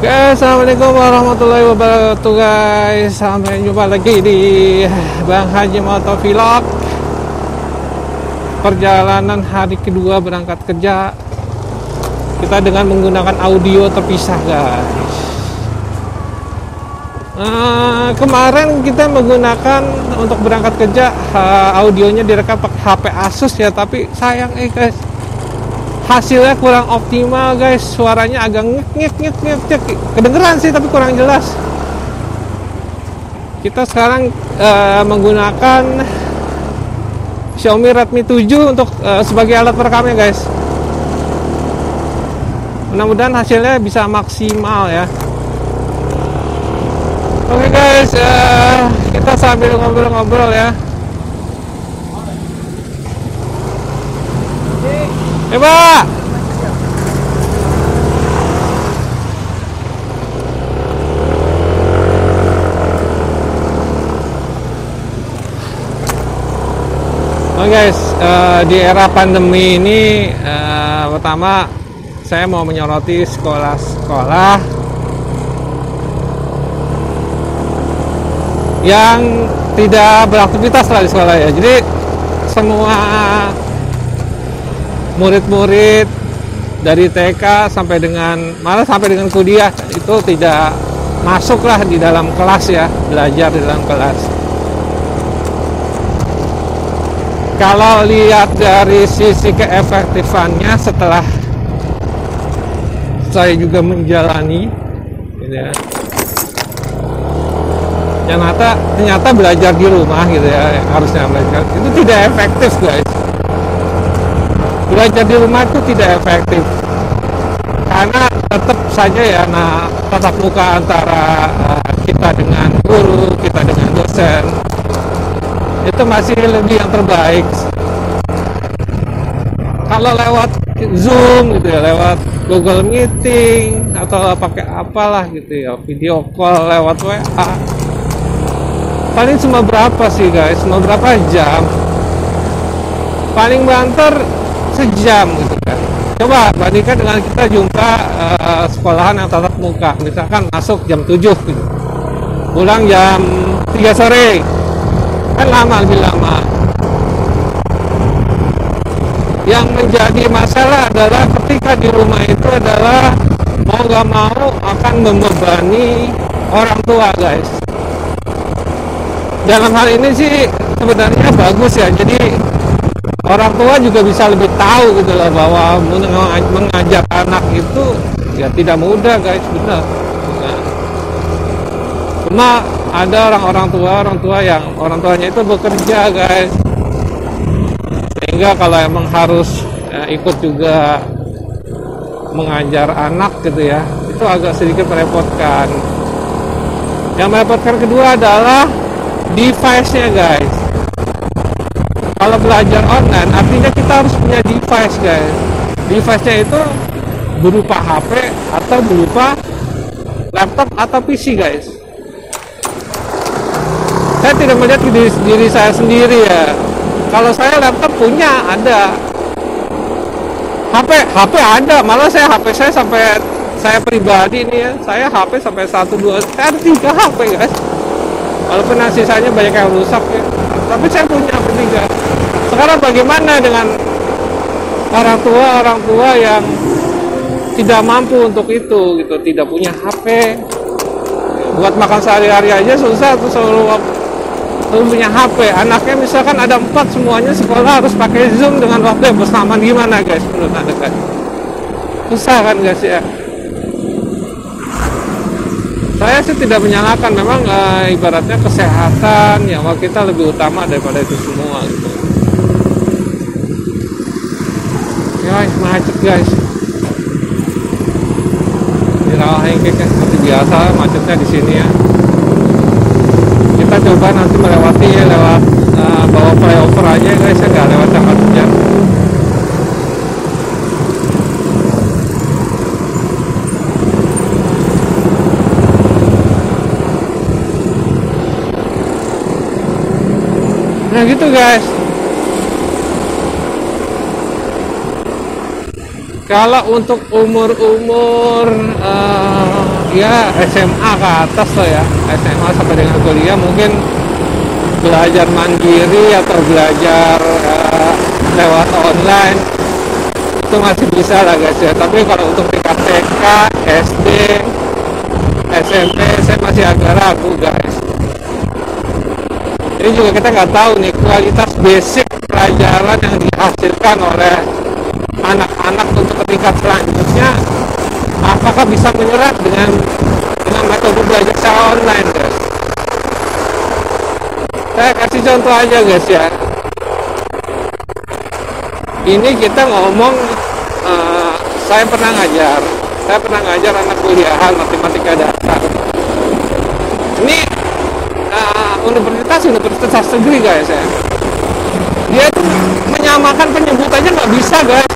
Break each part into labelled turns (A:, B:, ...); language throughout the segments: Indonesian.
A: Oke, assalamualaikum warahmatullahi wabarakatuh guys. Sampai jumpa lagi di Bang Haji Moto Vlog. Perjalanan hari kedua berangkat kerja. Kita dengan menggunakan audio terpisah guys. Kemarin kita menggunakan untuk berangkat kerja audionya direkam pakai HP Asus ya, tapi sayang guys, hasilnya kurang optimal guys. Suaranya agak ngek kedengeran sih tapi kurang jelas. Kita sekarang menggunakan Xiaomi Redmi 7 untuk sebagai alat perekamnya guys. Mudah-mudahan hasilnya bisa maksimal ya. Oke guys, kita sambil ngobrol-ngobrol ya. Pak. Oke guys, di era pandemi ini pertama saya mau menyoroti sekolah-sekolah yang tidak beraktivitas lah di sekolah ya. Jadi semua murid-murid dari TK sampai dengan kuliah itu tidak masuklah di dalam kelas ya, belajar di dalam kelas. Kalau lihat dari sisi keefektifannya setelah saya juga menjalani gitu ya, ternyata belajar di rumah gitu ya, harusnya belajar itu tidak efektif guys. Belajar di rumah itu tidak efektif karena tetap saja ya, tatap muka antara kita dengan guru, kita dengan dosen itu masih lebih yang terbaik. Kalau lewat Zoom gitu ya, lewat Google Meeting atau pakai apalah gitu ya, video call lewat WA, paling cuma berapa sih guys, cuma berapa jam, paling banter sejam gitu kan. Coba bandingkan dengan kita jumpa sekolahan yang tatap muka, misalkan masuk jam 7 gitu, pulang jam 3 sore, kan lebih lama. Yang menjadi masalah adalah ketika di rumah itu adalah mau gak mau akan membebani orang tua guys. Dalam hal ini sih sebenarnya bagus ya, jadi orang tua juga bisa lebih tahu gitu loh, bahwa mengajar anak itu ya tidak mudah guys, benar. Nah, cuma ada orang tua yang orang tuanya itu bekerja guys, sehingga kalau emang harus ikut juga mengajar anak gitu ya, itu agak sedikit merepotkan. Yang merepotkan kedua adalah device-nya guys. Kalau belajar online artinya kita harus punya device guys. Device-nya itu berupa HP atau berupa laptop atau PC guys. Saya tidak melihat diri saya sendiri ya. Kalau saya laptop punya, ada. HP ada, malah HP saya sampai, saya pribadi nih ya, saya HP sampai 1, 2, saya ada 3 HP guys. Walaupun sisanya banyak yang rusak ya, tapi saya punya bertiga. Sekarang bagaimana dengan orang tua yang tidak mampu untuk itu gitu, tidak punya HP, buat makan sehari-hari aja susah tuh, selalu punya HP. Anaknya misalkan ada 4, semuanya sekolah harus pakai Zoom dengan waktu yang bersamaan, gimana guys menurut anda kan? Susah kan guys ya. Saya sih tidak menyalahkan, memang ibaratnya kesehatan ya, kita lebih utama daripada itu semua gitu. Guys, macet guys di Rawahengkek ya, seperti biasa macetnya di sini ya. Kita coba nanti melewati ya, lewat bawah flyover aja guys ya, nggak lewat Cangkat Hujan. Nah gitu guys. Kalau untuk umur ya SMA ke atas loh ya, SMA sampai dengan kuliah mungkin belajar mandiri atau belajar lewat online itu masih bisa lah guys ya. Tapi kalau untuk tingkat TK, SD, SMP saya masih agak ragu guys. Ini juga kita nggak tahu nih kualitas basic pelajaran yang dihasilkan oleh anak-anak untuk tingkat selanjutnya, apakah bisa menyerap dengan metode belajar secara online guys. Saya kasih contoh aja guys ya. Ini kita ngomong, saya pernah ngajar anak kuliahan matematika dasar. Ini universitas negeri guys ya. Dia tuh menyamakan penyebutannya nggak bisa guys.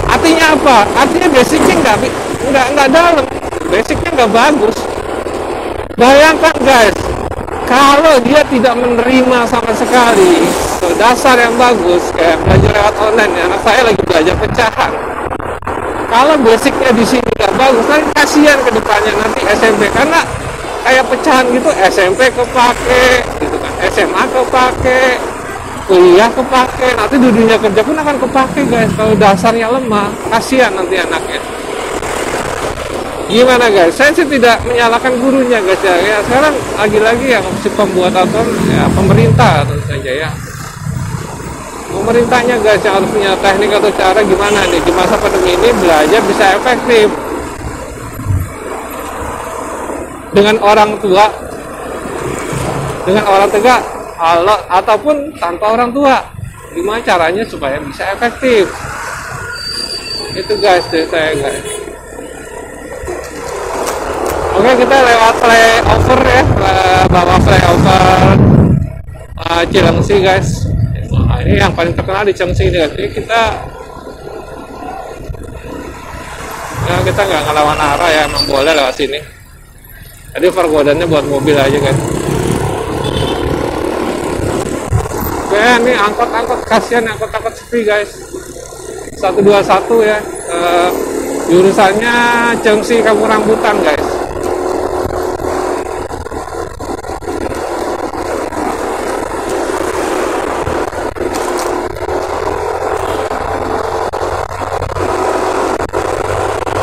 A: Artinya apa? Artinya basicnya nggak dalam, basicnya nggak bagus. Bayangkan guys, kalau dia tidak menerima sama sekali dasar yang bagus kayak belajar lewat online ya. Anak saya lagi belajar pecahan. Kalau basicnya di sini nggak bagus, nanti kasihan ke depannya nanti SMP, karena kayak pecahan gitu SMP kepake, gitu kan, SMA kepake, kuliah kepake, nanti di dunia kerja pun akan kepake guys. Kalau dasarnya lemah, kasihan nanti anaknya. Gimana guys? Saya sih tidak menyalahkan gurunya guys ya. Ya sekarang lagi-lagi yang si pembuat aturan ya pemerintah tentu saja ya. Pemerintahnya guys yang harus punya teknik atau cara gimana nih di masa pandemi ini belajar bisa efektif dengan orang tua, dengan orang tua ataupun tanpa orang tua. Gimana caranya supaya bisa efektif? Itu guys dari saya guys. Oke, kita lewat flyover ya, bawah flyover Cilengsi guys. Nah, ini yang paling terkenal di Cilengsi ini guys. Jadi kita nggak ngelawan arah ya, emang boleh lewat sini. Tadi pergodannya buat mobil aja guys. Oke, ini angkot kasihan, angkot sepi guys. 121 ya, jurusannya Cilengsi Kampung Rambutan guys.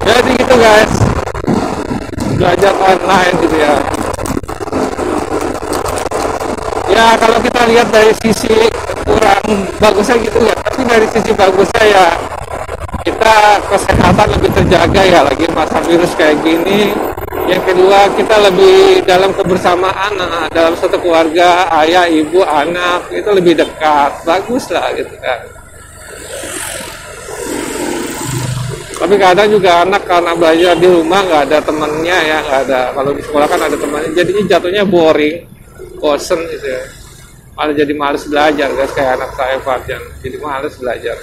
A: Jadi gitu guys, belajar online gitu ya. Ya kalau kita lihat dari sisi kurang bagusnya gitu ya, tapi dari sisi bagusnya ya kita kesehatan lebih terjaga ya, lagi masa virus kayak gini. Yang kedua, kita lebih dalam kebersamaan dalam satu keluarga, ayah, ibu, anak itu lebih dekat, bagus lah gitu kan. Tapi kadang juga anak karena belajar di rumah nggak ada temennya ya, nggak ada. Kalau di sekolah kan ada temannya, jadinya jatuhnya boring, bosen gitu ya. Malah jadi males belajar guys, kayak anak saya Fadjan, jadi males belajar.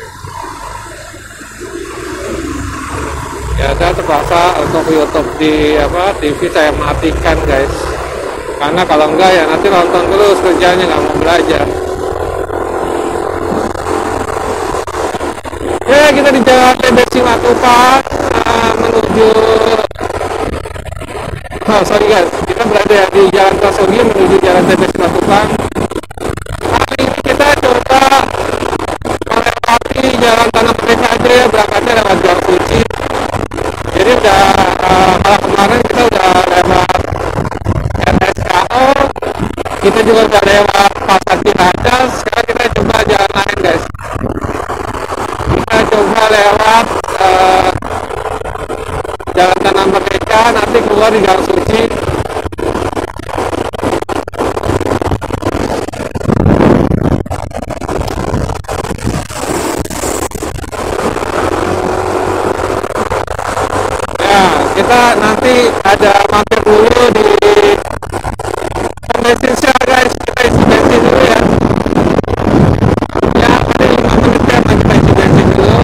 A: Ya saya terpaksa untuk YouTube di TV saya matikan guys, karena kalau enggak ya nanti nonton terus kerjanya, nggak mau belajar. Ya kita di Jalan TB Simatupang menuju sorry guys, kita berada di Jalan Trasugi menuju Jalan TB Simatupang. Kali ini kita coba melewati Jalan Tanah Merdeka aja ya, berangkatnya lewat Gang Suci. Jadi udah malah kemarin kita udah lewat RSKO, kita juga udah lewat Pasar Ciracas. Sekarang kita coba jalan lain guys. Kita coba lewat Jalan Tanah Merdeka, nanti keluar di Gang Suci. Ya, kita nanti ada mampir dulu di bensin Shell guys, kita isi bensin dulu ya. Ya, ada 5 menit ya, kita isi bensin dulu.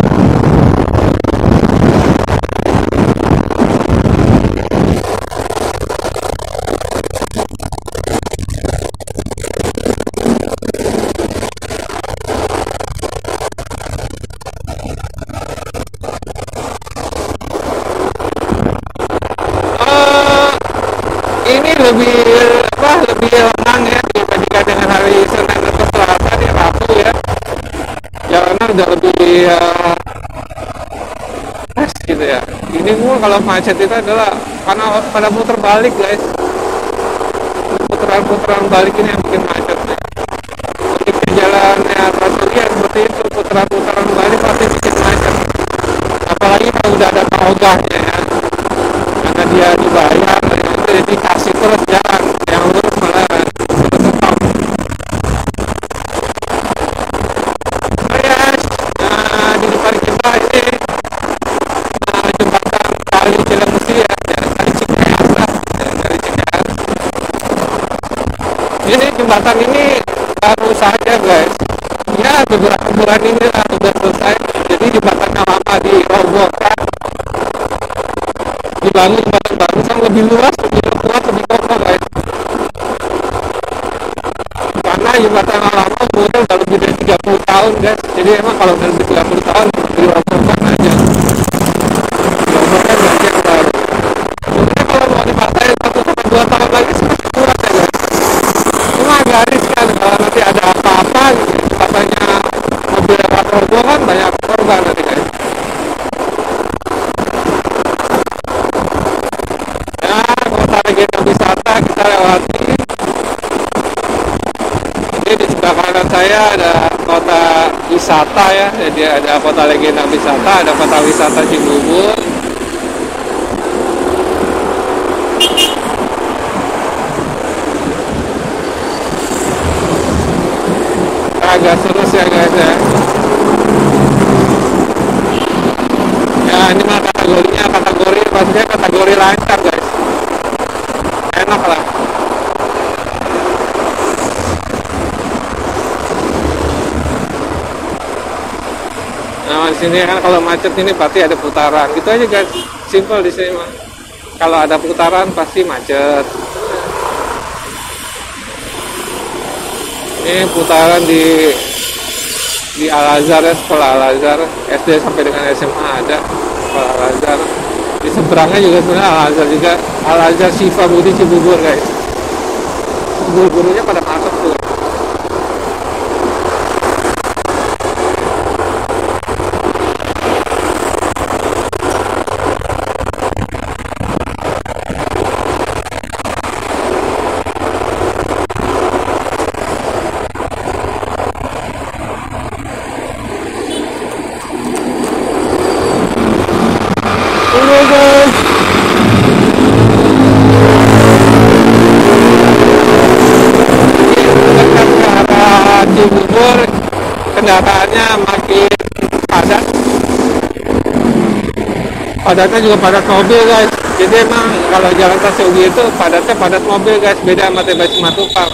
A: lebih apa lebih lengang ya dibandingkan dengan hari Senin atau Selasa di Rabu ya. Jalanan udah lebih pas gitu ya. Ini gua kalau macet itu adalah karena pada putar balik guys. Putaran-putaran balik ini yang bikin macet nih. Di jalannya Trasulia seperti itu, putaran-putaran balik pasti bikin macet. Apalagi kalau udah ada ogahnya ya, karena dia dibayar itu dikasih terus jalan yang lurus malah tetap. Nah, di depan kita ini jembatan Kali Cilengsi ya, Kali Cikeas lah, Kali Cikeas. Ini jembatan ini baru saja guys, ya beberapa bulan ini lah udah selesai. Jadi jembatannya lama dirobohkan, dibangun jembatan baru yang lebih luas, lebih kuat, lebih kokoh guys. Karena jembatan yang lama umurnya udah lebih dari 30 tahun guys. Jadi emang kalau udah lebih 30 tahun dirobohkan aja, dirobohkan aja yang baru. Mungkin kalau mau dipakai 1 sampai 2 tahun lagi semakin kurang ya guys. Cuma agak riskan kalau nanti ada apa-apa gitu, katanya mobil yang roboh kan banyak korban nanti guys. Ya, kota legenda wisata kita lewati. Ini di sebelah kanan saya ada kota wisata ya, jadi ada kota legenda wisata, ada kota wisata Cibubur. Agak seru sih ya guys ya. Ya ini mah kategorinya maksudnya kategori lancar guys, enak lah. Nah di sini kan kalau macet ini pasti ada putaran gitu aja guys, simple di sini mah. Kalau ada putaran pasti macet. Ini putaran di Al-Azhar ya, sekolah Al-Azhar, SD sampai dengan SMA ada sekolah Al-Azhar. Di seberangnya juga sebenarnya Al-Azhar juga, Al-Azhar Syifa Budi Cibubur guys. Guru-gurunya pada masuk tuh. Cibubur kendaraannya makin padat, padatnya juga padat mobil guys. Jadi emang kalau jalan Trasugi itu padatnya padat mobil guys, beda sama TB Simatupang.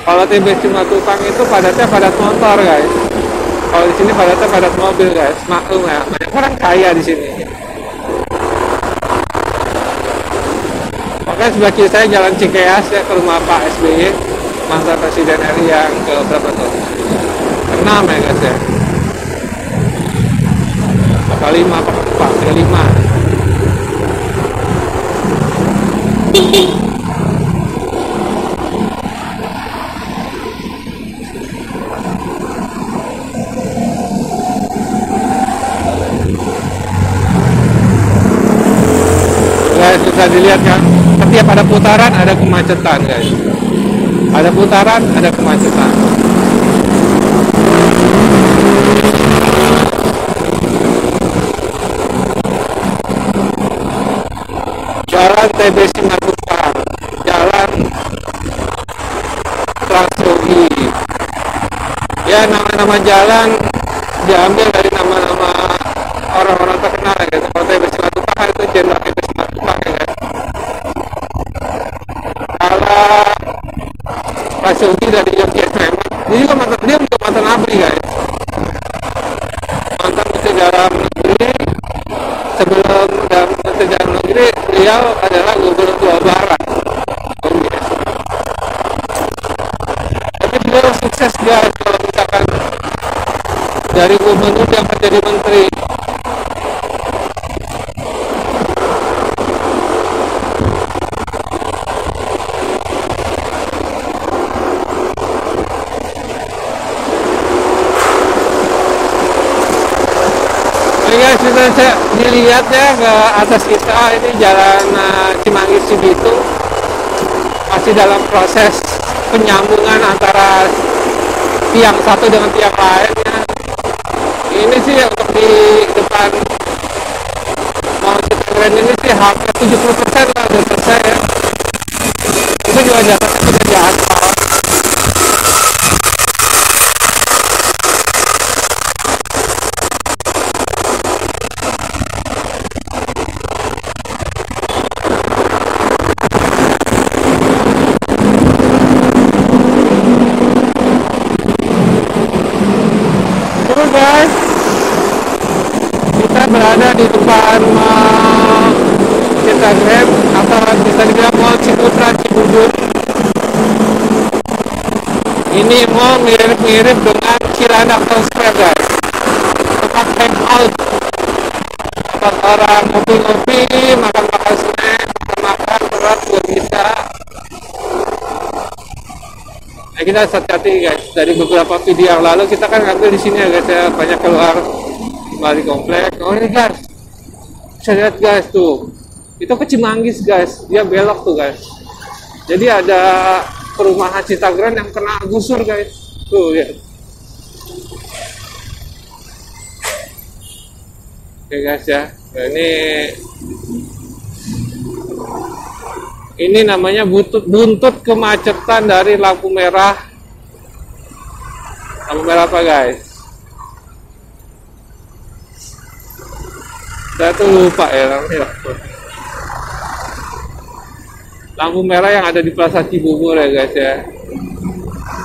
A: Kalau TB Simatupang itu padatnya padat motor guys, kalau di sini padatnya padat mobil guys. Maklum ya, banyak orang kaya di sini. Makanya sebelah kiri saya jalan Cikeas ya, ke rumah Pak SBY, mantan Presiden RI yang ke berapa tuh? Ke-6 ya guys ya. Ke-5 apa ke-4? Ke-5. Guys bisa dilihat kan, setiap ada putaran ada kemacetan guys. Ada putaran, ada kemacetan. Jalan TB Simatupang, jalan Trasugi. Ya nama-nama jalan diambil dari nama-nama orang-orang terkenal ya. Kalau TB Simatupang itu Jenderal TB Simatupang ya guys. Kalau Trasugi dari Yogi Sleman, dia juga mantan ABRI guys, mantan Menteri Dalam Negeri. Sebelum Menteri Dalam Negeri beliau adalah Gubernur Jawa Barat. Tapi beliau sukses guys kalau misalkan dari gubernur yang menjadi menteri. sudah saya dilihat ya ke atas kita ini jalan Cimanggis Cibitung masih dalam proses penyambungan antara tiang satu dengan tiang lain ya. Ini sih untuk di depan Mall Citagren ini sih hampir 70% lah udah selesai ya. Itu juga jatuhnya sudah di aspal. Guys, kita berada di depan Citagren atau bisa dibilang Mall Ciputra Cibubur. Ini mall mirip-mirip dengan Cilandak Town Square guys, tempat hangout, tempat orang ngopi-ngopi, makan-makan snack, makan berat juga bisa. Nah, kita hati-hati guys, dari beberapa video yang lalu kita kan ngambil di sini ya guys ya, banyak keluar kembali komplek. Oh ini guys, bisa lihat guys tuh, itu ke Cimanggis guys, dia belok tuh guys. Jadi ada perumahan Citagren yang kena gusur guys, tuh lihat. Oke guys ya, nah, ini namanya buntut kemacetan dari lampu merah. Lampu merah apa guys? Saya tuh lupa ya namanya. Lampu merah yang ada di Plaza Cibubur ya guys ya.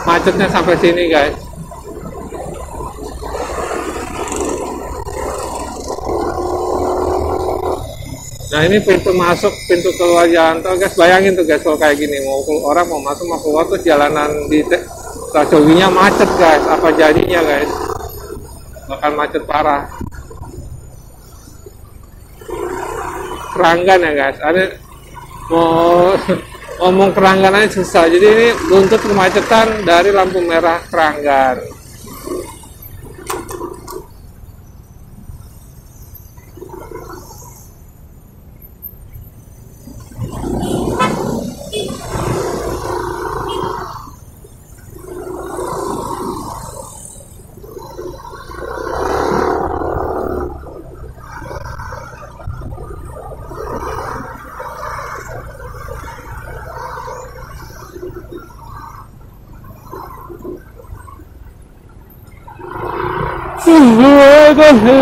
A: Macetnya sampai sini guys. Nah ini pintu masuk, pintu keluar jalan tol guys. Bayangin tuh guys kalau kayak gini, orang mau masuk mau keluar tuh jalanan di Racowinya macet guys. Apa jadinya guys? Bakal macet parah. Keranggan ya guys. Ada mau ngomong keranggan aja susah. Jadi ini buntut kemacetan dari lampu merah Keranggan.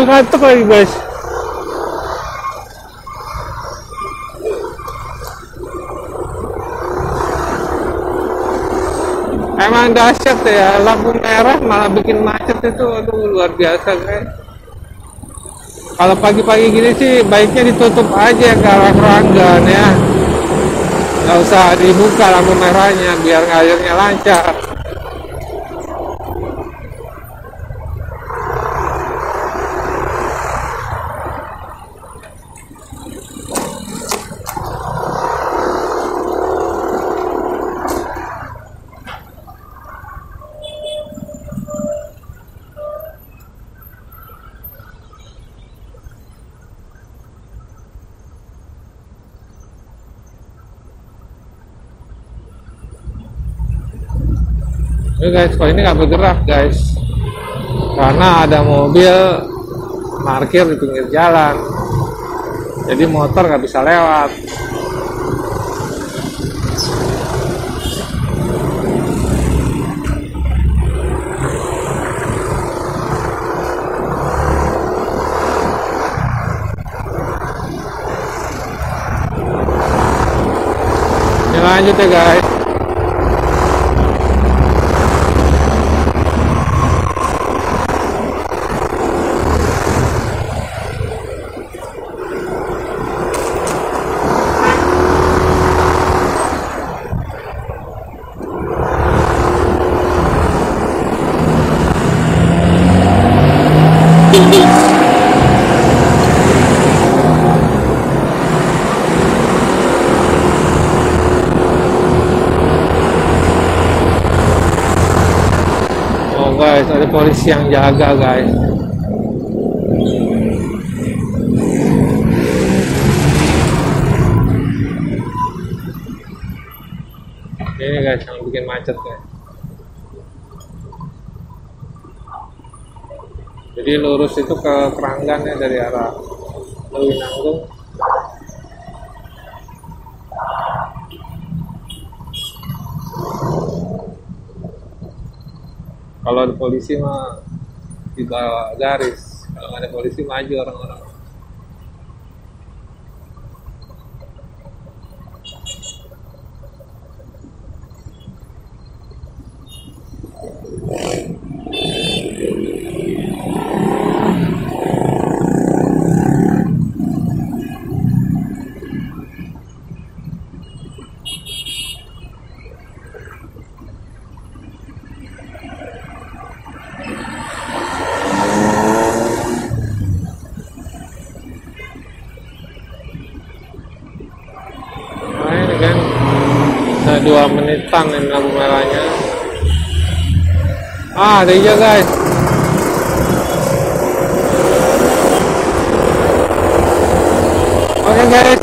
A: Ngantuk lagi guys. Emang dahsyat ya, lampu merah malah bikin macet itu, aduh luar biasa guys. Kalau pagi-pagi gini sih baiknya ditutup aja ke arah Keranggan ya, nggak usah dibuka lampu merahnya biar ngairnya lancar. Ini guys, kok ini nggak bergerak guys, karena ada mobil parkir di pinggir jalan, jadi motor nggak bisa lewat. Ini lanjut ya guys. Guys, ada polisi yang jaga guys. bikin macet ya. Jadi lurus itu ke Keranggan ya dari arah Lewinanggung. Kalau ada polisi mah di bawah garis, kalau nggak ada polisi maju orang-orang. Nah ini kan bisa 2 menitan ini lampu merahnya. Ada hijau guys. Oke guys,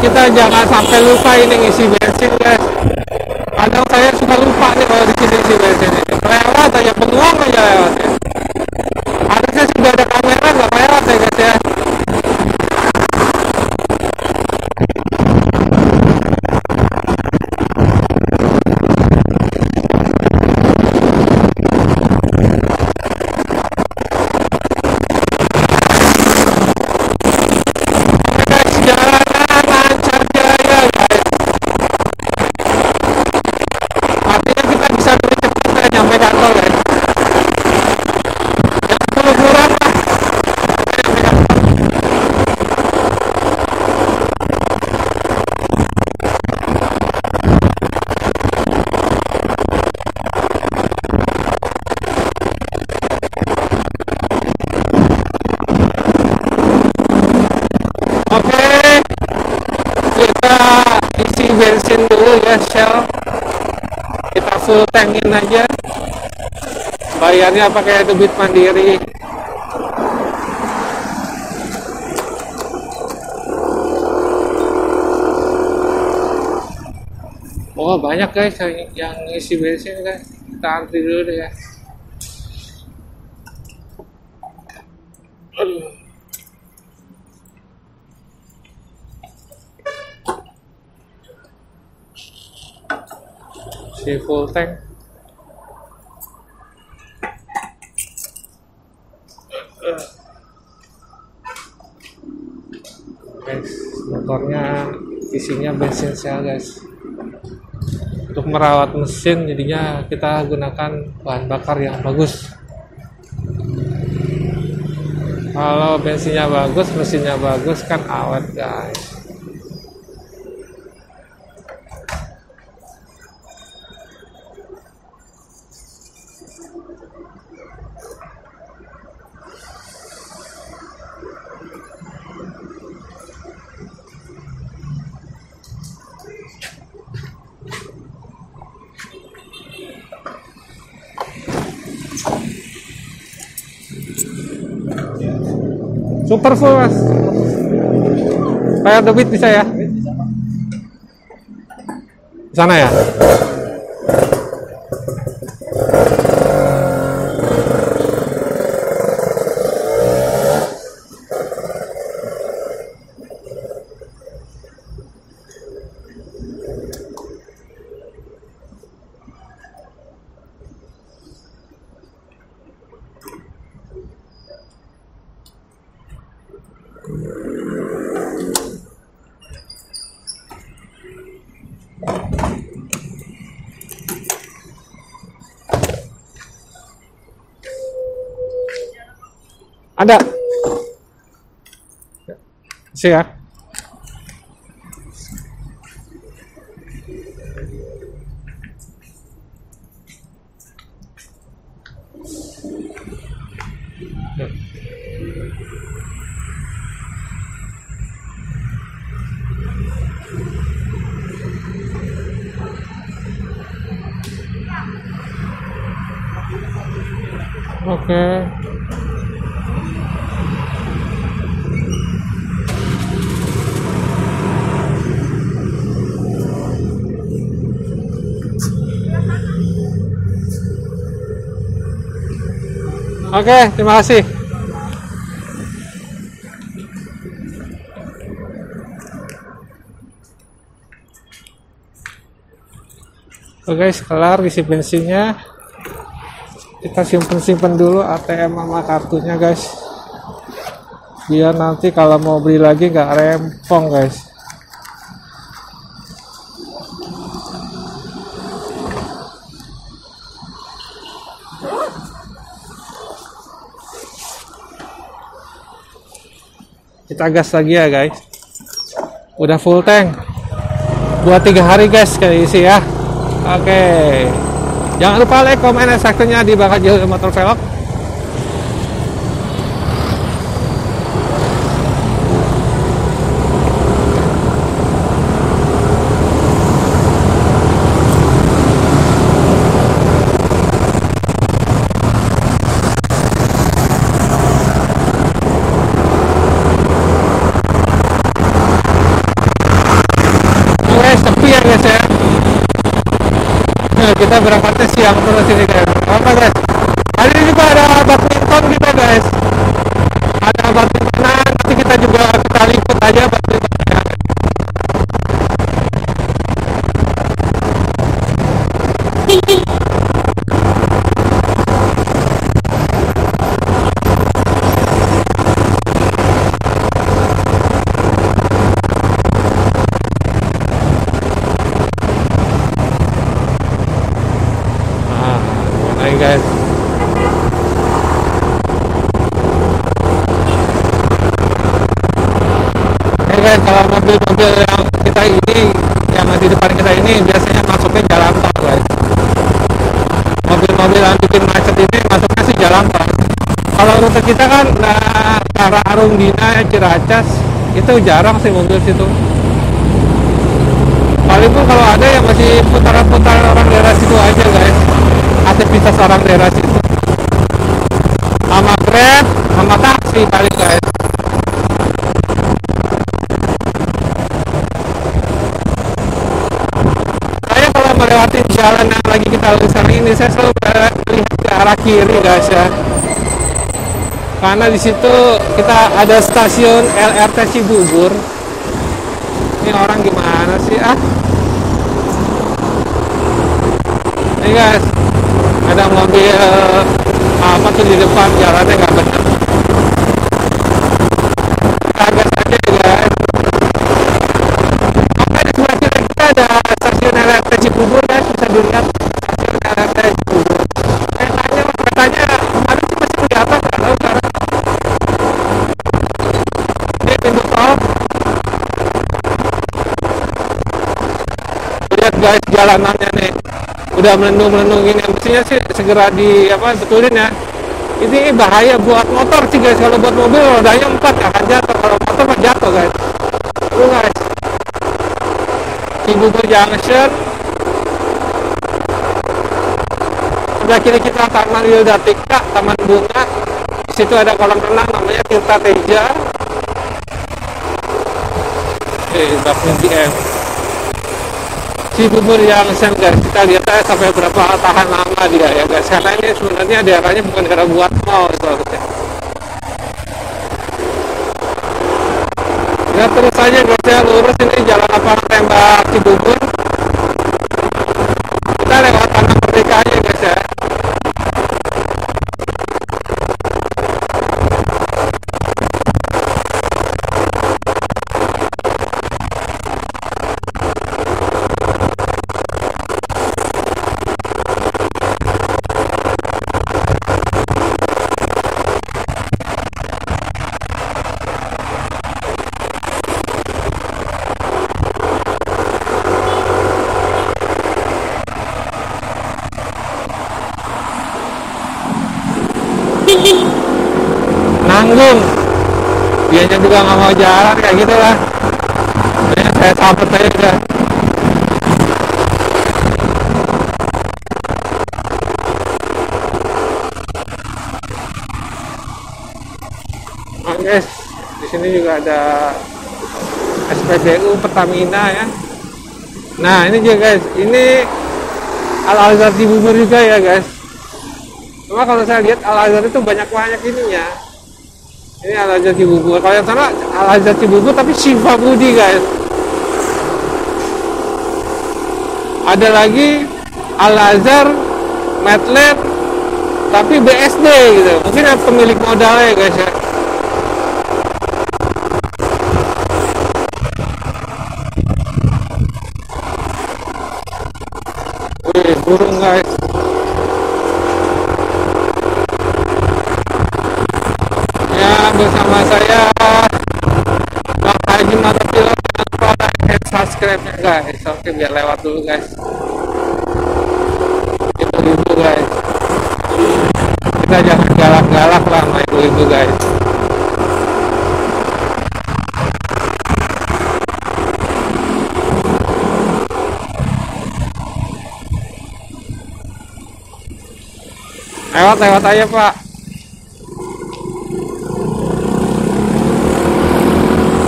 A: kita jangan sampai lupa ini ngisi bensin guys. Kadang saya suka lupa nih kalau di sini isi bensin ini. Lewat aja, penuang aja lewat ya. Harusnya sudah ada kamera nggak lewat ya guys ya. Bensin dulu ya Shell, kita full tankin aja, bayarnya pakai debit mandiri. Oh banyak guys yang isi bensin guys, kita antri dulu deh ya. Full tank. Guys, motornya isinya bensin Shell guys. Untuk merawat mesin jadinya kita gunakan bahan bakar yang bagus. Kalau bensinnya bagus, mesinnya bagus kan awet guys. Super full mas. Bayar debit bisa ya? Di sana ya? Ada. Isi ya. Oke. Oke, terima kasih. Oke guys, kelar isi bensinnya. Kita simpen dulu ATM sama kartunya guys, biar nanti kalau mau beli lagi nggak rempong guys. Kita gas lagi ya guys. Udah full tank buat 3 hari guys kayak isi ya. Oke, jangan lupa like, komen, dan subscribe-nya di Bakat Jauh Motor Vlog. Oke, sepi ya guys ya. Nah, kita berangkatnya siang terus ini guys. Apa guys? Hari ini juga ada badminton kita guys. Ada badmintonan, nanti kita juga kita liput aja badmintonnya. Guys, guys, kalau mobil-mobil yang kita ini, yang di depan kita ini biasanya masuknya jalan tol guys. Mobil-mobil yang bikin macet ini masuknya sih jalan tol. Kalau rute kita kan arah Arumdina, Ciracas, itu jarang sih mobil situ. Paling pun kalau ada yang masih putaran-putaran orang daerah situ aja guys, aktivitas orang daerah situ, sama Grab, sama taksi paling guys. Saya kalau melewati jalan yang lagi kita lalui sekarang ini, saya selalu melihat ke arah kiri guys ya, karena di situ kita ada stasiun LRT Cibubur. Ini orang gimana sih Ini guys, ada mobil apa tuh di depan, jalannya nggak benar. Kita gas aja ya guys. Oke, di sebelah kiri kita ada stasiun LRT Cibubur guys, bisa dilihat stasiun LRT Cibubur. Katanya kemarin sih masih di atas, nggak tahu sekarang. Ini pintu tol. Lihat guys jalanannya nih, udah melendung gini, mestinya sih segera betulin ya. Ini bahaya buat motor sih guys. Kalau buat mobil rodanya 4 akan jatuh, kalau motor mah jatuh guys. Tuh guys, Cibubur Junction. Sebelah kiri kita Taman Wildatika, Taman Bunga. Di situ ada kolam renang namanya Tirta Teja. BTM Cibubur Junction guys. Kita lihat aja sampai berapa tahan lama dia ya guys, karena ini sebenarnya daerahnya bukan daerah buat mall soalnya. Ya terus aja guys ya, lurus ini jalan lapangan tembak Cibubur. Kita lewat Tanah Merdeka aja guys ya. Nanggung, dianya juga nggak mau jalan kayak gitulah. Saya sampet aja udah. Nah guys, di sini juga ada SPBU Pertamina ya. Nah ini juga guys, ini Al Azhar Cibubur juga ya guys. Cuma kalau saya lihat Al Azhar itu banyak ininya. Ini Al Azhar Cibubur. Kalau yang sana Al Azhar Cibubur tapi Syifa Budi guys. Ada lagi Al Azhar Medlab tapi BSD gitu. Mungkin pemilik modalnya guys ya. Wih, burung guys. Ya, bersama saya Bang Haji Matapilot. Jangan lupa like and subscribe nya guys. Oke, biar lewat dulu guys. Ibu-ibu guys. Kita jangan galak-galak lah sama ibu-ibu guys. Lewat aja Pak.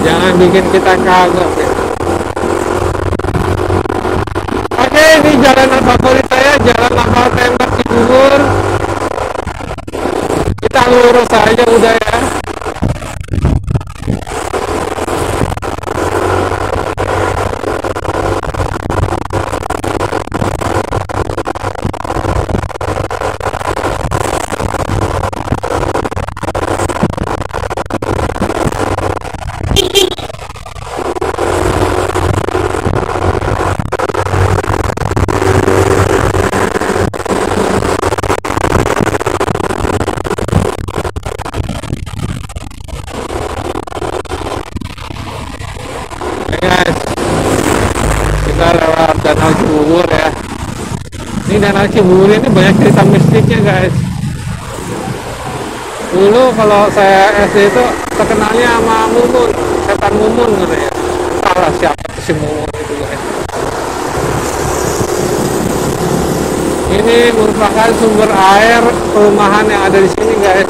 A: Jangan bikin kita kagok ya. Oke, ini jalanan favorit saya, Jalan Lapal Tembak Cibubur. Kita lurus aja udah ya. Guys, kita lewat Danau Cibubur ya. Ini Danau Cibubur ini banyak cerita mistiknya guys. Dulu kalau saya SD itu terkenalnya sama Mumun, setan Mumun gitu ya. Entahlah siapa si Mumun itu guys. Ini merupakan sumber air perumahan yang ada di sini guys.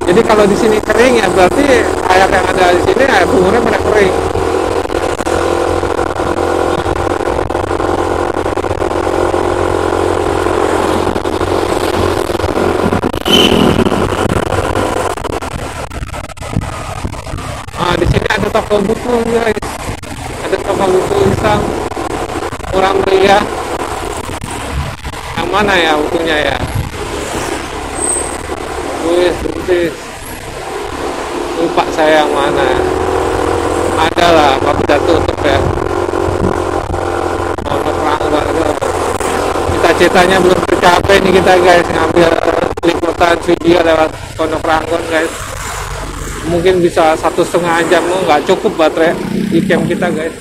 A: Jadi kalau di sini kering ya berarti air yang ada di sini air sumurnya pada kering. Di sini ada toko buku guys, ada toko buku Islam murah meriah. Yang mana ya bukunya ya? Tulis lupa saya yang mana. Ada lah, tapi udah tutup ya. Pondok Ranggon itu. Cita-citanya belum tercapai nih kita guys, ngambil liputan video lewat Pondok Ranggon guys. Mungkin bisa 1,5 jam, nggak cukup baterai di camp kita guys.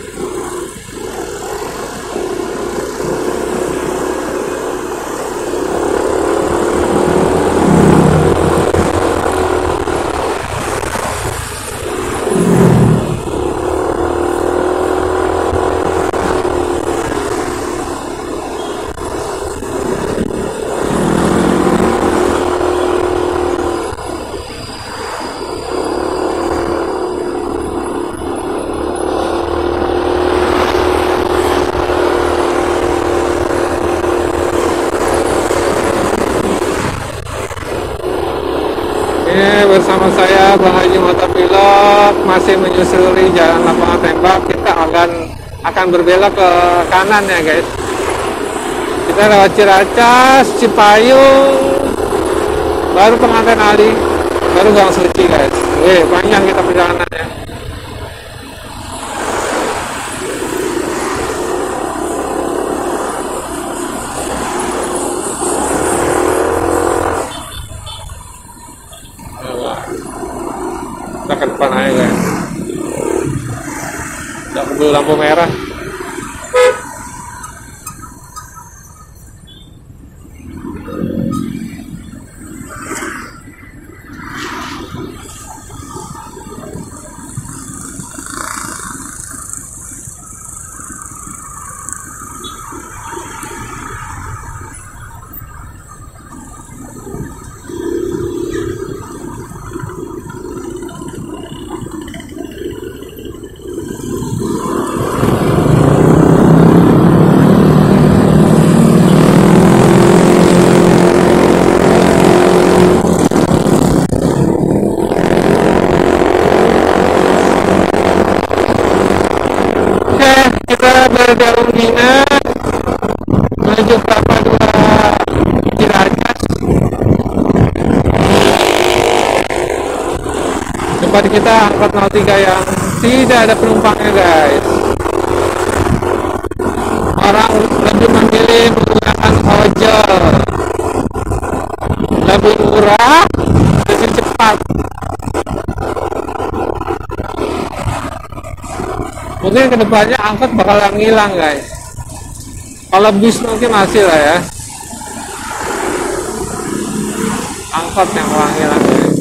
A: Bersama saya Bang Haji Matapilot masih menyusuri Jalan Lapangan Tembak. Kita akan berbelok ke kanan ya guys. Kita lewat Ciracas, Cipayung, baru Pengantin Ali, baru Gang Suci guys. Panjang kita perjalanannya. Kita ke depan aja guys. Udah keburu lampu merah. perjalanan menuju Kelapa Dua Ciracas. Tempat kita angkot 03 yang tidak ada penumpangnya guys. Orang lebih memilih menggunakan ojol, lebih murah, lebih cepat. Mungkin kedepannya angkot bakalan ngilang guys. Kalau bis mungkin masih lah ya, angkot yang bakalan ngilang guys.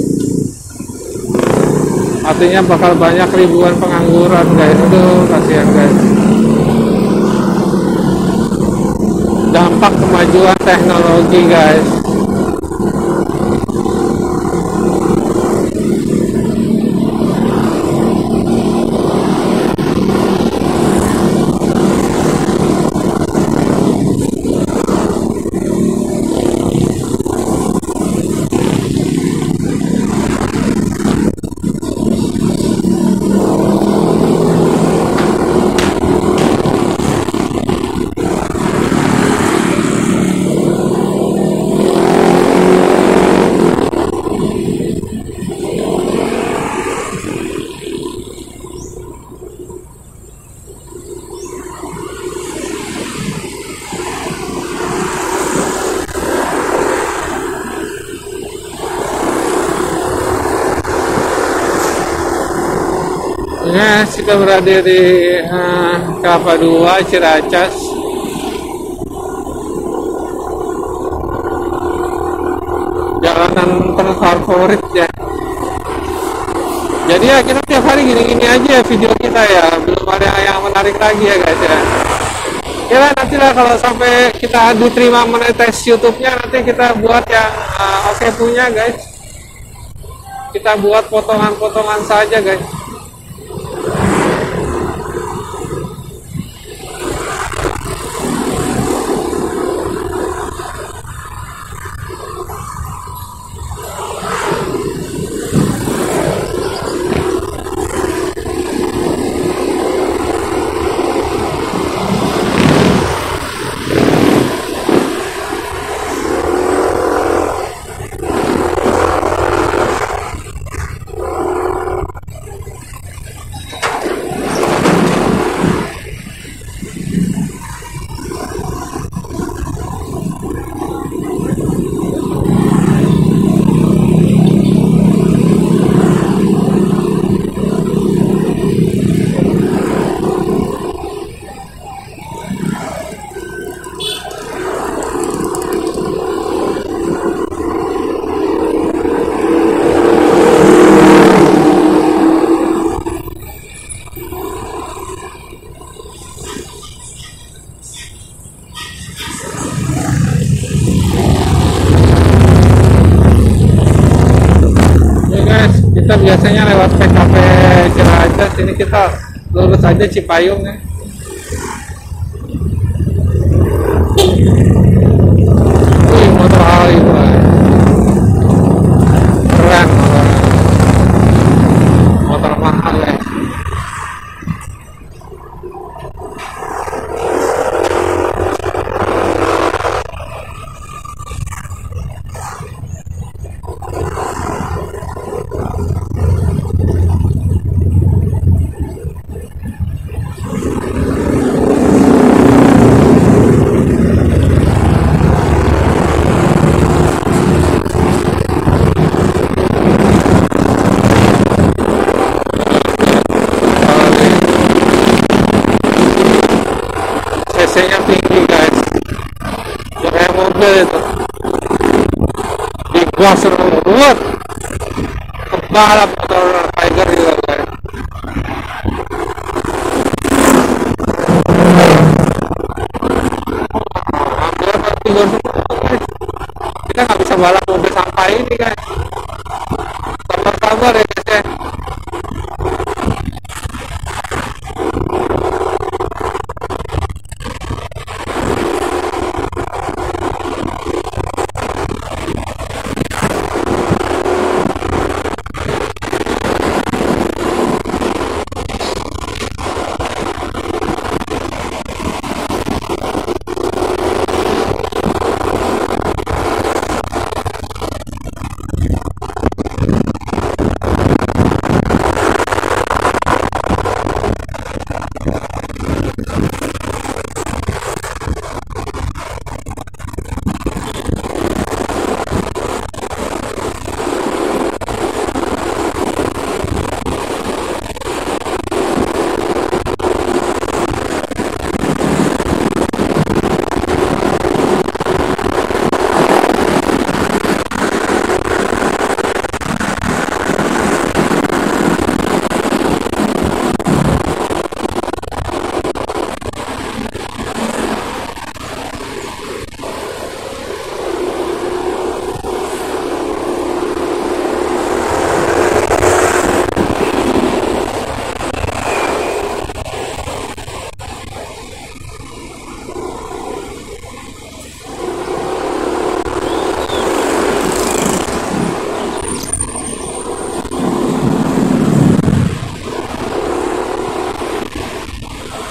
A: Artinya bakal banyak ribuan pengangguran guys. Aduh kasihan guys. Dampak kemajuan teknologi guys. Ya, kita berada di Kelapa Dua Ciracas. Jalanan terfavorit ya. Jadi ya kita tiap hari gini-gini aja video kita ya. Belum ada yang menarik lagi ya guys ya. Ya nanti lah kalau sampai kita diterima monetis YouTube-nya, nanti kita buat yang oke punya guys. Kita buat potongan-potongan saja guys. Kita biasanya lewat PKP Ciracas, ini kita lurus aja Cipayung ya. Wih, motor Harley keren, motor mahal ya. CC-nya tinggi guys, ya kayak mobil itu digas ruwet, kebalap motor Tiger juga guys. Hampir tidur semua guys. Kita nggak bisa balap mobil sampah ini guys. Sabar-sabar ya guys ya.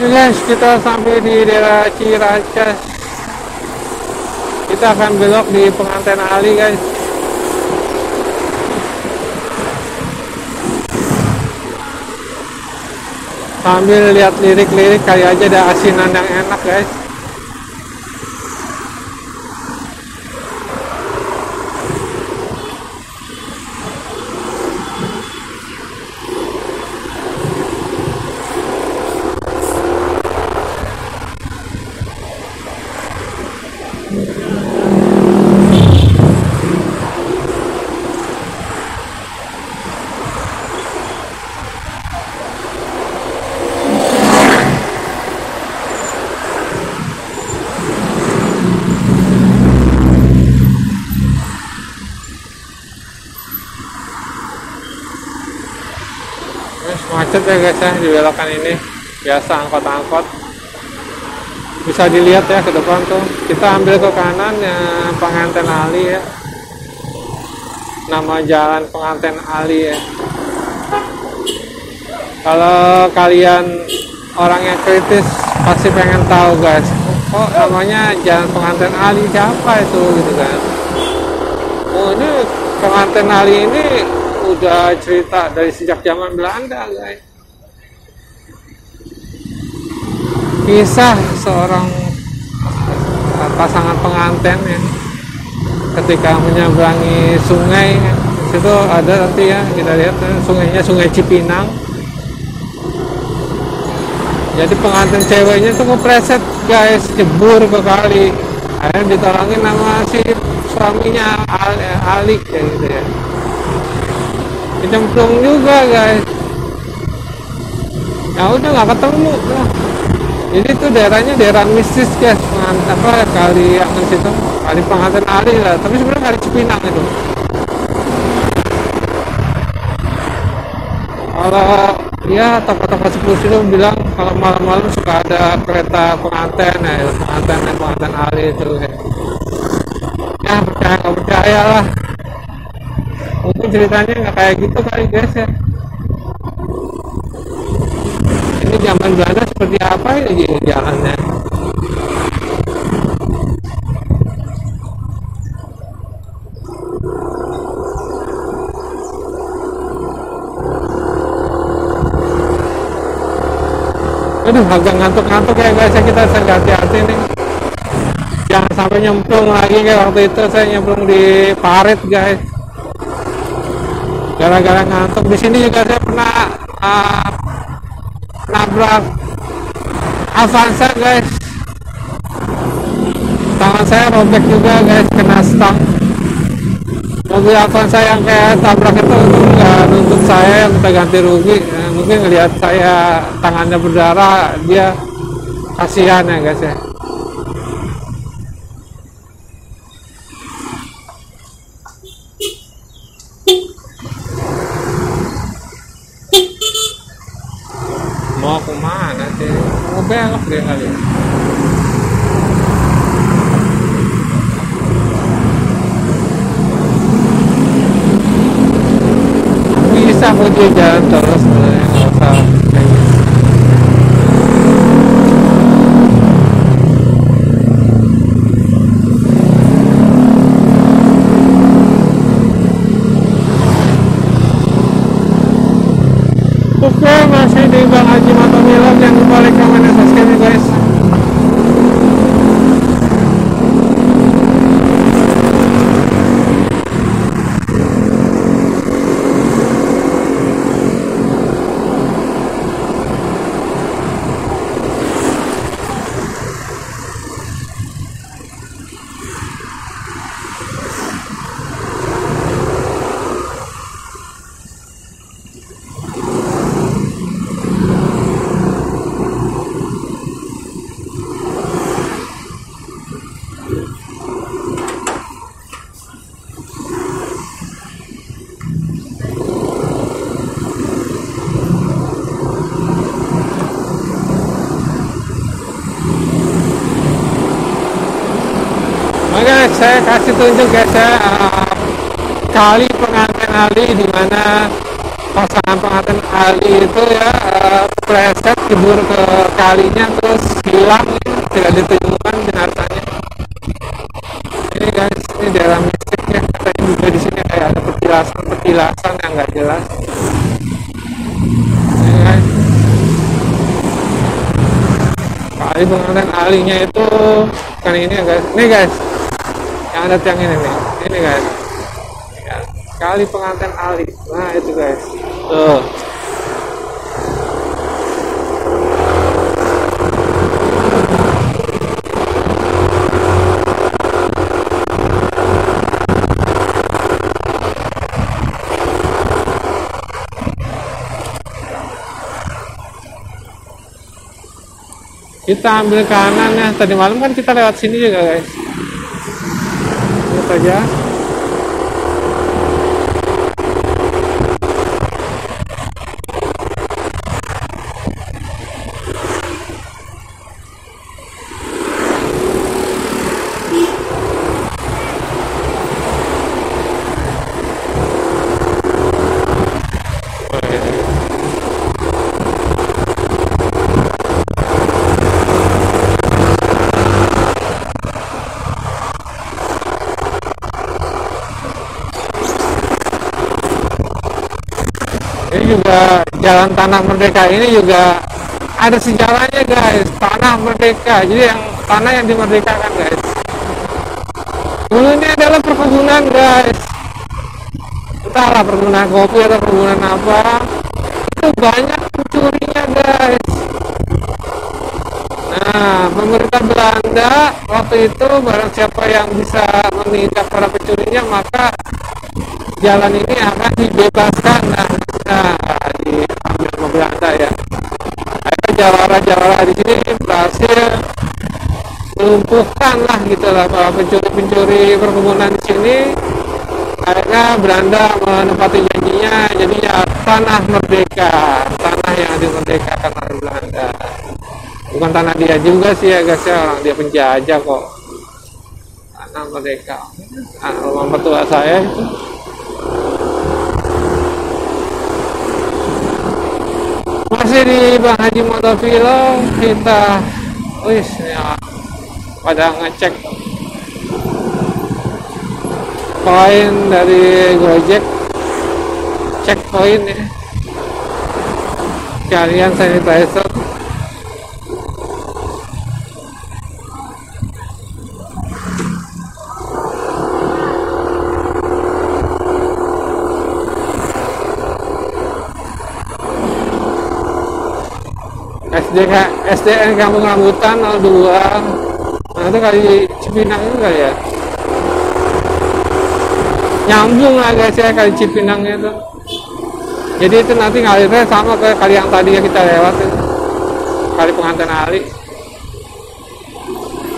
A: Oke guys, kita sampai di daerah Ciracas. Kita akan belok di Pengantin Ali guys. Sambil lihat lirik-lirik, kali aja ada asinan yang enak guys. Macet ya guys ya di belokan ini, biasa angkot-angkot. Bisa dilihat ya ke depan tuh, kita ambil ke kanan ya, Pengantin Ali ya, nama jalan Pengantin Ali ya. Kalau kalian orang yang kritis pasti pengen tahu guys, kok namanya jalan Pengantin Ali, siapa itu gitu kan. Oh, ini Pengantin Ali ini udah cerita dari sejak zaman Belanda guys. Kisah seorang pasangan pengantin ya, ketika menyeberangi sungai, situ ada nanti ya, kita lihat sungainya, Sungai Cipinang. Jadi pengantin ceweknya tuh kepleset guys, jebur ke kali, akhirnya ditolongin sama si suaminya Alik kayak gitu ya. Dicemplung juga guys, ya udah nggak ketemu lah. Jadi itu daerahnya daerah mistis guys, apa kali yang di situ, kali Pengantin Ali lah, tapi sebenarnya kali Cipinang itu. Kalau ya tokoh-tokoh sepuh itu bilang kalau malam-malam suka ada kereta pengantin ya, pengantin Ali itu ya. Ya percaya nggak percaya lah, mungkin ceritanya nggak kayak gitu kali guys ya. Ini zaman Belanda seperti apa ya jalannya. Aduh, agak ngantuk-ngantuk ya guys ya, kita harus hati-hati nih. Jangan sampai nyemplung lagi kayak waktu itu saya nyemplung di parit guys. Gara-gara ngantuk. Di sini juga saya pernah nabrak Avanza guys. Tangan saya robek juga guys, kena stang. Mobil Avanza yang kayak tabrak itu nggak nuntut saya, minta ganti rugi. Mungkin ngelihat saya tangannya berdarah, dia kasihan ya guys ya. Mau kemana sih? Mau belok deh kali. Bisa kok dia jalan terus, nggak usah. Oke, masih di Bang Haji Matomilog, yang kembali ke mana subscribe guys. Oke, saya kasih tunjuk guys ya, kali Pengantin Ali, di mana pasangan pengantin Ali itu ya pleset jebur ke kalinya terus hilang ya, tidak ditemukan jenazahnya. Ini guys, ini daerah mistiknya, katanya juga di sini kayak ada petilasan yang nggak jelas. Ini guys, kali pengantin alinya itu kan ini ya guys, ini guys, yang ada tiang ini guys, ya, kali pengantin Ali, nah itu guys, tuh. Kita ambil kanan ya, tadi malam kan kita lewat sini juga guys. Lihat aja. Ini juga Jalan Tanah Merdeka ini juga ada sejarahnya guys, Tanah Merdeka. Jadi yang tanah yang dimerdekakan guys. Dulunya adalah perkebunan guys. Entahlah perkebunan kopi atau perkebunan apa. Itu banyak pencurinya guys. Nah, pemerintah Belanda waktu itu barang siapa yang bisa menindak para pencurinya maka jalan ini akan dibebaskan. Nah, diambil sama Belanda ya. Akhirnya jawara-jawara di sini berhasil melumpuhkan lah gitu lah para pencuri-pencuri perkebunan di sini. Akhirnya Belanda menepati janjinya, jadinya tanah merdeka, tanah yang dimerdekakan oleh Belanda. Bukan tanah dia juga sih ya guys ya, orang dia penjajah kok. Tanah merdeka. Nah, rumah mertua saya itu. Masih di Bang Haji Motovilo, kita ya, pada ngecek koin dari Gojek, cek koin ya, sekalian sanitizer. SDN Kampung Rambutan 02. Nah itu kali Cipinang itu kali ya, nyambung lah guys ya kali Cipinangnya itu. Jadi itu nanti ngalirnya sama kayak kali yang tadi ya kita lewat itu, kali Pengantin Ali.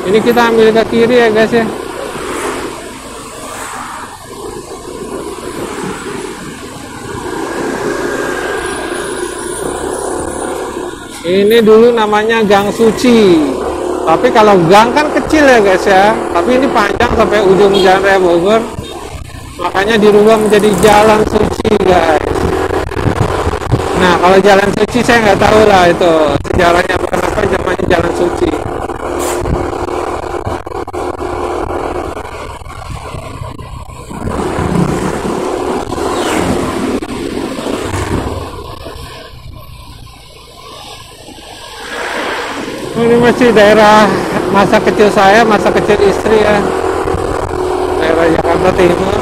A: Ini kita ambil ke kiri ya guys ya. Ini dulu namanya Gang Suci. Tapi kalau gang kan kecil ya guys ya. Tapi ini panjang sampai ujung Jalan Raya Bogor. Makanya dirubah menjadi Jalan Suci guys. Nah kalau Jalan Suci saya nggak tahu lah itu sejarahnya kenapa namanya Jalan Suci. Ini masih daerah masa kecil saya, masa kecil istri ya, daerah Jakarta Timur.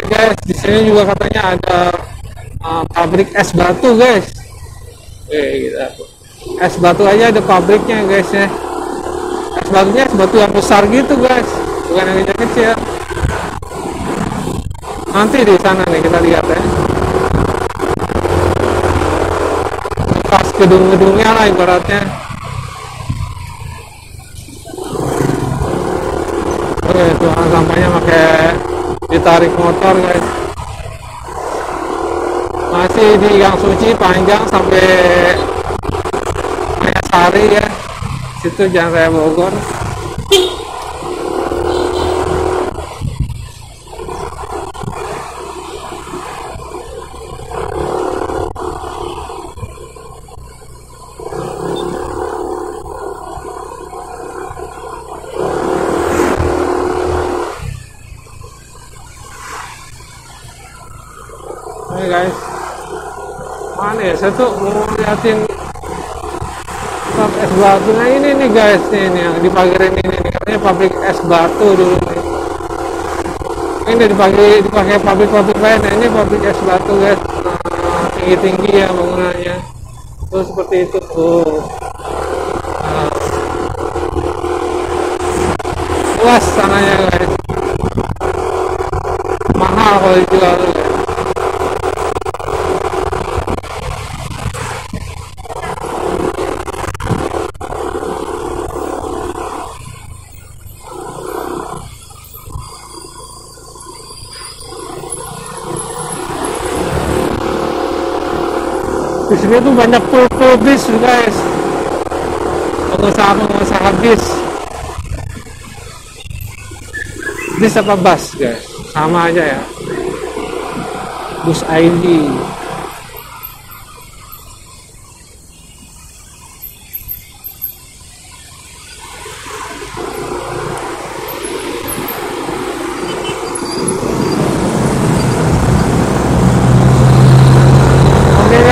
A: Guys, di sini juga katanya ada pabrik es batu guys. Gitu. es batu aja ada pabriknya guys ya. Es batunya es batu yang besar gitu guys, bukan yang kecil-kecil. Nanti di sana nih kita lihat ya, bekas gedung-gedungnya lah ibaratnya. Oke, tuang sampahnya pakai ditarik motor guys. Masih di Gang Suci panjang sampai Mayasari ya, situ Jalan Raya Bogor. Oke guys, mana ya, saya tuh mau liatin tempat es batu. Nah ini nih guys, nih yang di pagar ini nih, katanya pabrik es batu dulu nih. Ini dipakai pabrik-pabrik lain, nah, ini pabrik es batu guys. Nah, tinggi-tinggi ya bangunannya tuh seperti itu tuh. Nah, luas sananya guys, mahal kalau dijual tuh guys. Di sini tuh banyak full bis guys, pengusaha bis. Bis apa bus guys, sama aja ya, bus ID.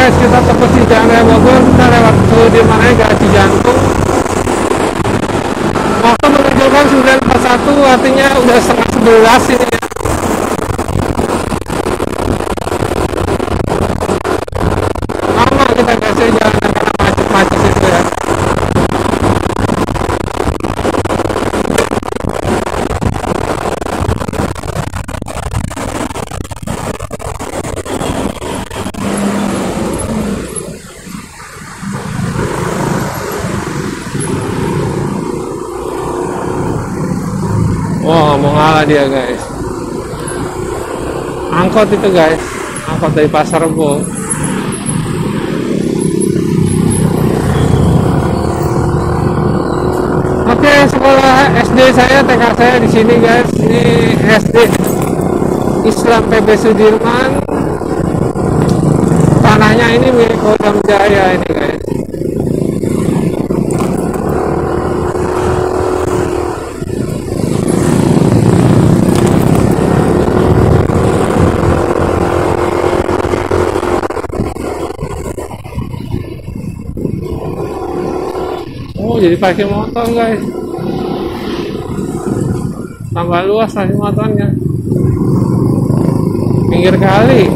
A: Kita tepat di Jalan Raya Bogor, kita lewat ke di mana Garasi Jantung. Waktu menunjukkan 9.41, artinya udah setengah 11 ini ya. Lama kita kasih jalan karena macet-macet itu ya. Wah, mau ngalah dia guys. Angkot itu guys, angkot dari Pasar Rebo. Oke, sekolah SD saya, TK saya di sini guys. Ini SD Islam PB Sudirman. Tanahnya ini milik Kodam Jaya ini guys. Oh, jadi parkir motor guys, tambah luas lagi motornya, pinggir kali.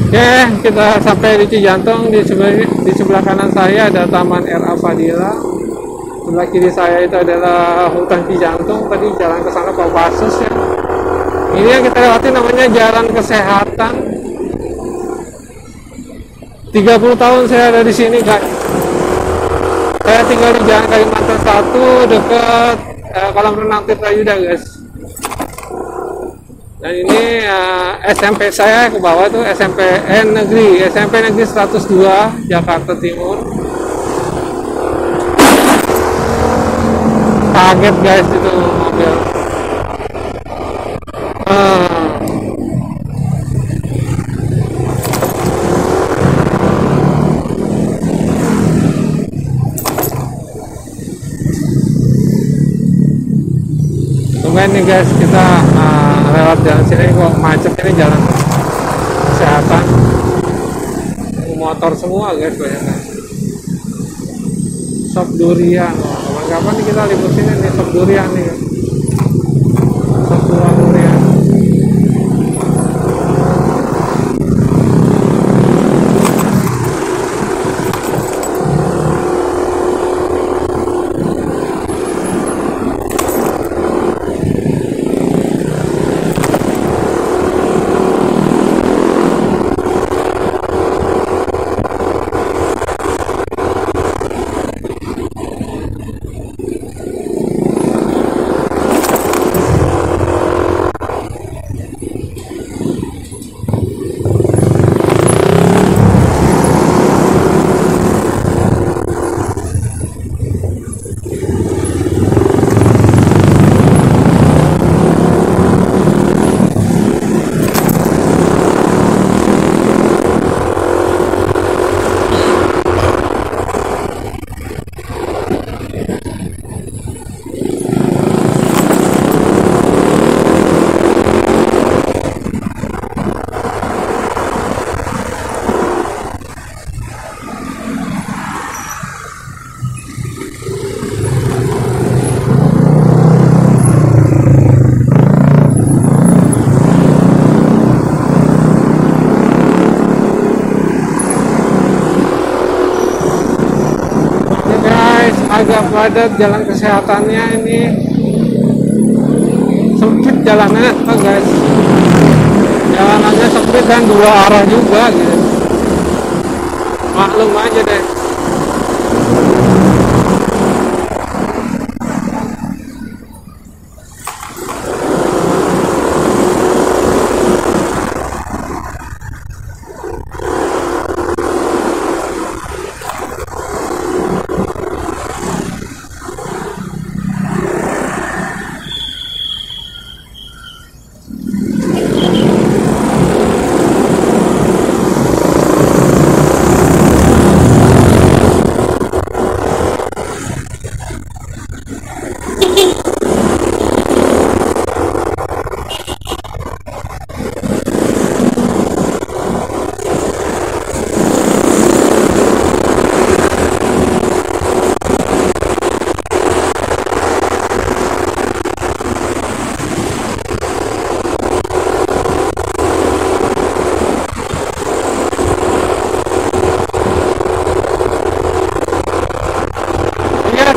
A: Oke, kita sampai di Cijantung. Di sebelah kanan saya ada Taman RA Fadila. Sebelah kiri saya itu adalah hutan Cijantung. Tadi jalan ke sana Kopassus ya. Ini yang kita lewati namanya Jalan Kesehatan. 30 tahun saya ada di sini guys. Saya tinggal di Jalan Kalimantan 1 dekat kolam renang Tirtayuda guys. Dan ini SMP saya ke bawah tuh SMP Negeri 102 Jakarta Timur. Kaget guys itu mobil. lumayan nih guys, kita lewat jalan sini kok macet ini, jalan kesehatan, motor semua guys, banyak guys. Sop durian, kapan-kapan nih kita libur sini nih, sop durian nih, sop durian. Agak padat jalan kesehatannya, ini sempit jalannya guys, jalanannya sempit dan dua arah juga gitu, maklum aja deh.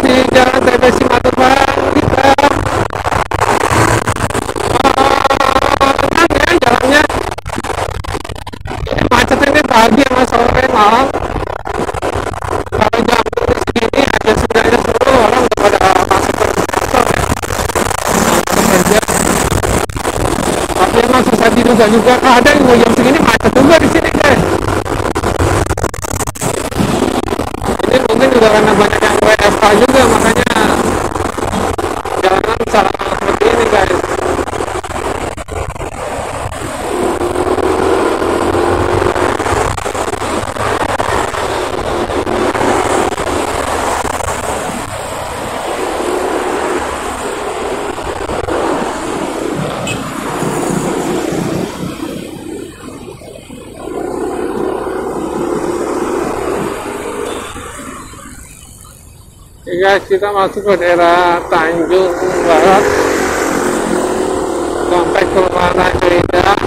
A: Di jalan TBC Matupang kita tenang ya jalannya, macet ini pagi sama sore malam. Kalau jam segini aja sebenarnya seluruh orang udah pada masuk ke kantor ya, kerja. Tapi emang susah diduga juga, kadang mau jam segini macet juga di sini guys. Ini mungkin juga karena banyak yang WFH juga, makanya jalanan salah seperti ini guys. Oke guys, kita masuk ke daerah Tanjung Barat, sampai ke Raja Indah.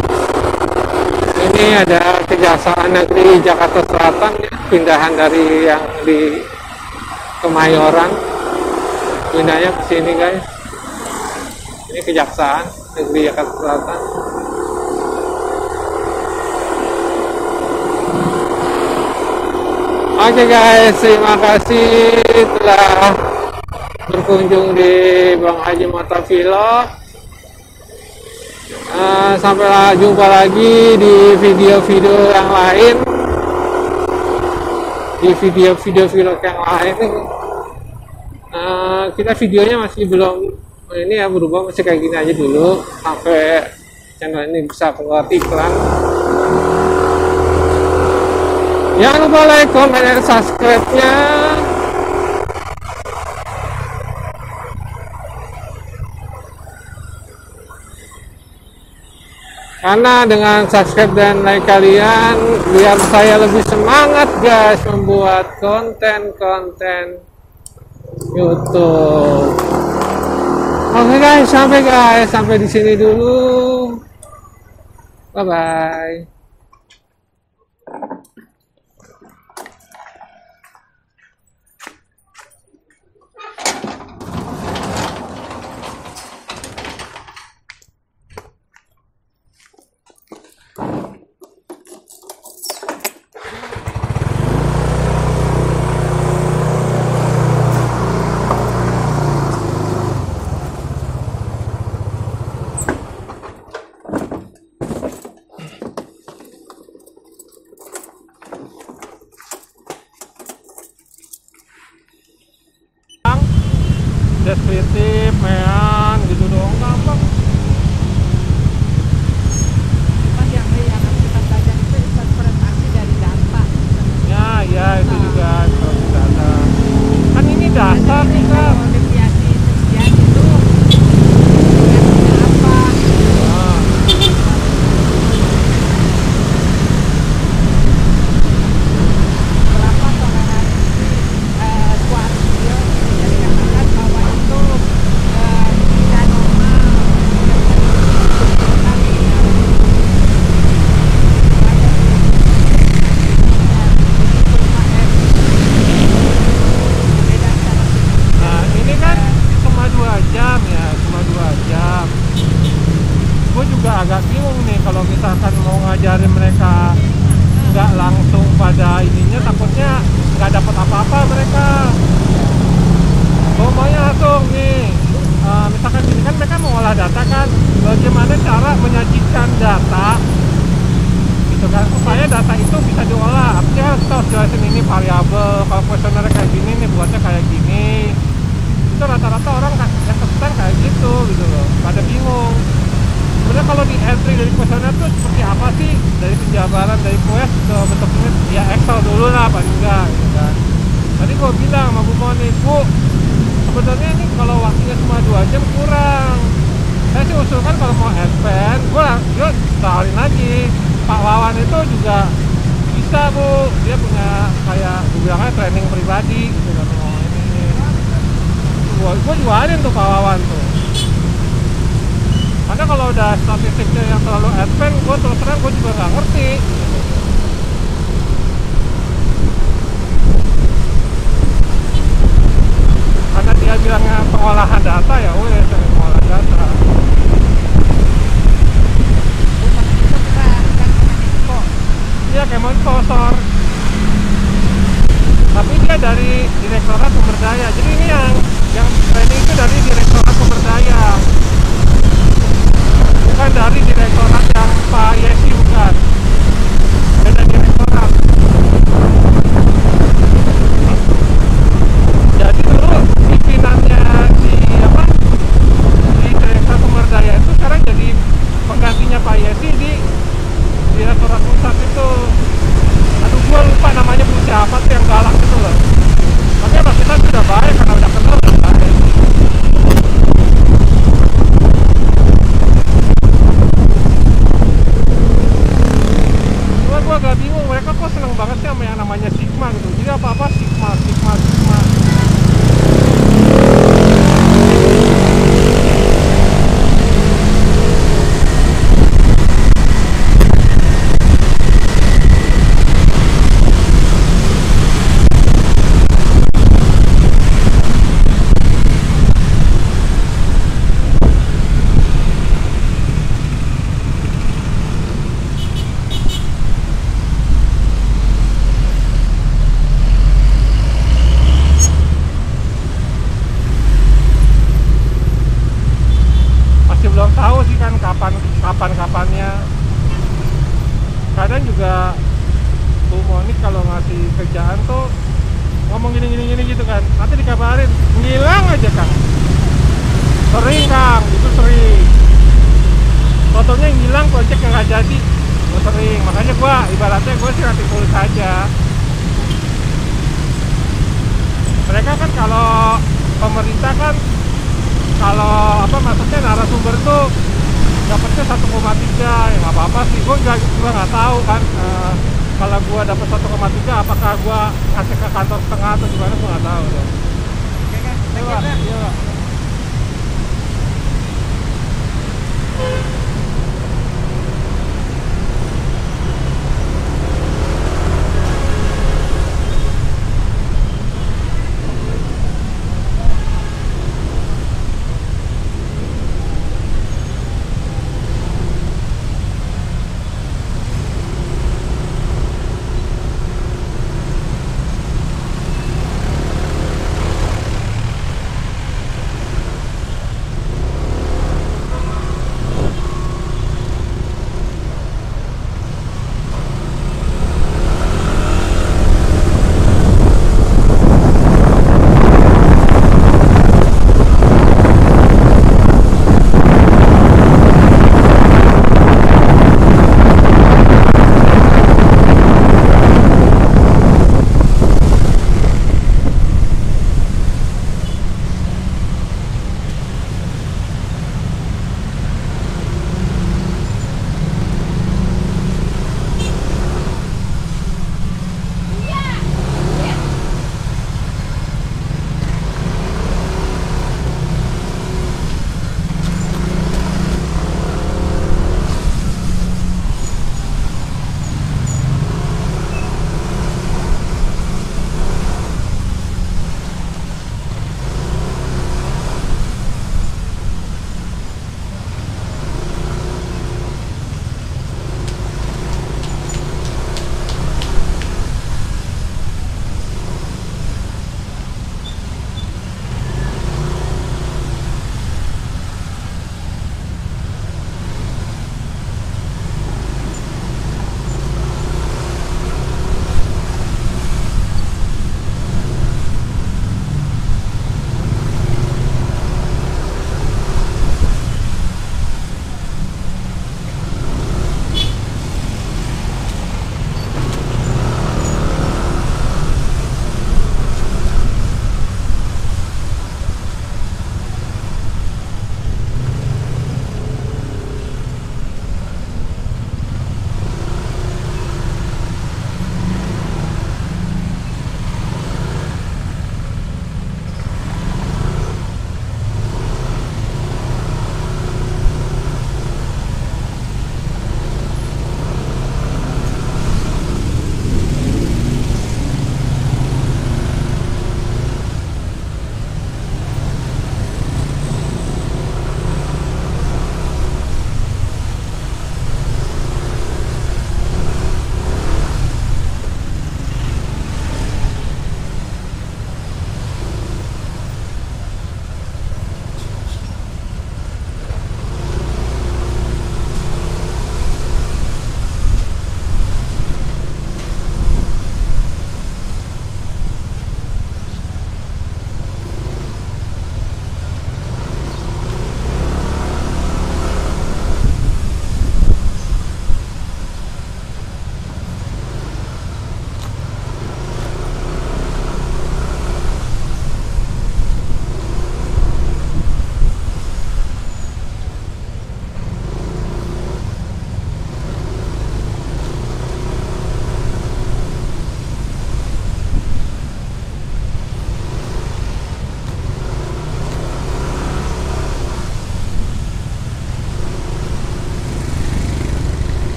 A: Ini ada Kejaksaan Negeri Jakarta Selatan ya, pindahan dari yang di Kemayoran, pindahnya ke sini guys. Ini Kejaksaan Negeri Jakarta Selatan. Oke guys, terima kasih telah berkunjung di Bang Haji Motovlog. Sampai jumpa lagi di video-video yang lain, di video-video vlog yang lain. Kita videonya masih belum ini ya, berubah, masih kayak gini aja dulu sampai channel ini bisa keluar iklan. Jangan lupa like, comment, dan subscribe-nya. Karena dengan subscribe dan like kalian, biar saya lebih semangat guys membuat konten-konten YouTube. Oke guys, sampai di sini dulu. Bye bye. Deskriptif, mean, gitu doang gampang.
B: Yang kita belajar itu interpretasi dari data.
A: Ya itu juga seperti data. Kan ini dasar nih kan.
B: Olimpiade sekian itu tugasnya apa?
A: Nah,
B: Berapa toleransi kuartil? Jadi katakan bahwa itu tidak normal.
A: nah ini kan cuma 2 jam ya, cuma 2 jam. Gue juga agak bingung nih kalau misalkan mau ngajarin mereka nggak langsung pada ininya, takutnya nggak dapat apa-apa mereka. Pokoknya langsung nih, misalkan gini kan mereka mau olah data kan, bagaimana cara menyajikan data gitu kan, supaya data itu bisa diolah. Artinya kita harus jelasin ini variabel, kalau kuesioner kayak gini nih buatnya kayak gini. Itu rata-rata orang yang kesulitan kayak gitu loh, pada bingung. Sebenarnya kalau di entry dari kuesioner tuh seperti apa sih, dari penjabaran dari quest ke bentuknya ya Excel dulu lah paling enggak gitu kan. Tadi gue bilang sama Bu Moni, Bu, sebenarnya ini kalau waktunya cuma 2 jam kurang. Saya sih usulkan kalau mau advance, gue tawarin lagi. Pak Wawan itu juga bisa Bu, dia punya kayak gue bilangnya training pribadi gitu kan, mau ini. Gue jualin tuh Pak Wawan tuh. Karena kalau udah statistiknya yang terlalu advance, gue terus terang gue juga nggak ngerti. Karena dia bilangnya pengolahan data, ya udah sering mengolah data.
B: Bukan itu bukan Kemenko.
A: Dia Kemenpor, tapi dia dari Direktorat Sumber Daya. Jadi ini yang training itu dari Direktorat Sumber Daya, bukan dari direktorat yang Pak Yesi, bukan. Beda direktorat. Jadi dulu pimpinannya di Direktorat Sumber Daya itu sekarang jadi penggantinya Pak Yesi di Direktorat Pusat itu. Aduh, gua lupa namanya Bu siapa tuh yang galak itu loh. Tapi apa kita sudah baik karena udah kenal, udah baik. Gua agak bingung, mereka kok seneng banget sih sama yang namanya Sigma gitu. Jadi apa-apa Sigma. Belum tahu sih kan kapan-kapannya. Kadang juga Bu Monik kalau ngasih kerjaan tuh ngomong gini gitu kan, nanti dikabarin ngilang aja Kang. Sering Kang, itu sering. Fotonya ngilang, project nggak jadi, itu sering. Makanya ibaratnya gue sih nanti tulis aja. Mereka kan kalau pemerintah kan, kalau maksudnya narasumber tuh dapatnya 1,3, ya nggak apa-apa sih. Gue nggak tahu kan, kalau gue dapat 1,3 apakah gue kasih ke kantor setengah atau gimana, gue nggak tahu tuh.
B: Oke kan, sekian dah.